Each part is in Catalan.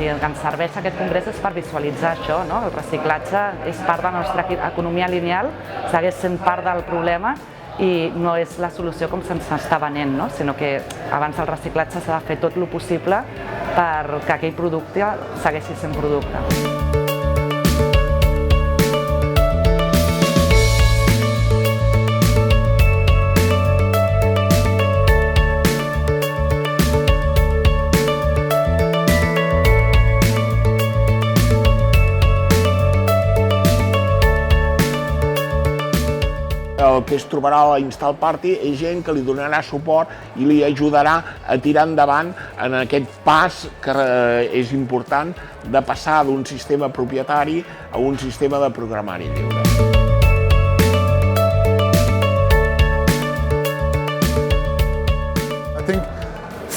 si ens serveix aquest congrés és per visualitzar això, no? El reciclatge és part de la nostra economia lineal, segueix sent part del problema i no és la solució com se'ns està venent, no? Sinó que abans del reciclatge s'ha de fer tot el possible perquè aquell producte segueixi sent producte. El que es trobarà a la Install Party és gent que li donarà suport i li ajudarà a tirar endavant en aquest pas que és important de passar d'un sistema propietari a un sistema de programari lliure.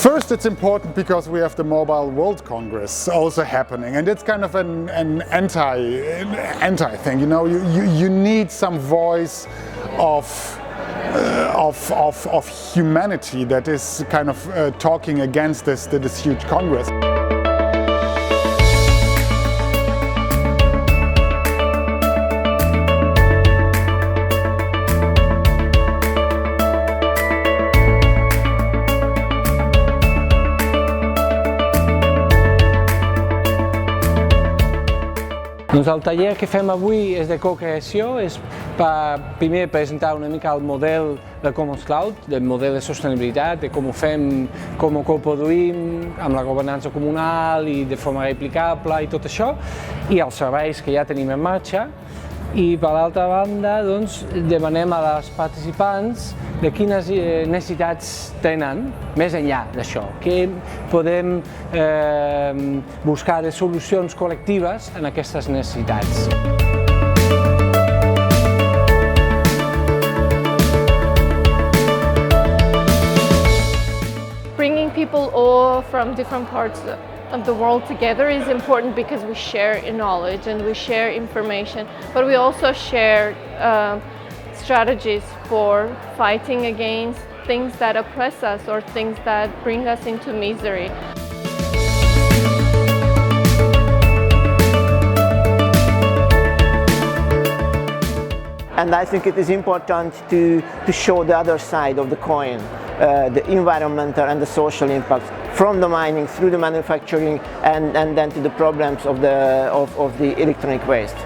First, it's important because we have the Mobile World Congress also happening, and it's kind of an anti thing. You know, you need some voice of humanity that is kind of talking against this huge Congress. Doncs el taller que fem avui és de co-creació, és per primer presentar una mica el model de Commons Cloud, del model de sostenibilitat, de com ho fem, com ho coproduïm amb la governança comunal i de forma replicable i tot això, i els serveis que ja tenim en marxa. I per l'altra banda, doncs, demanem a les participants de quines necessitats tenen més enllà d'això, que podem buscar de solucions col·lectives en aquestes necessitats. Bringing people all from different parts of the world together is important because we share knowledge and we share information, but we also share strategies for fighting against things that oppress us or things that bring us into misery. And I think it is important to show the other side of the coin, the environmental and the social impacts, from the mining through the manufacturing and then to the problems of the electronic waste.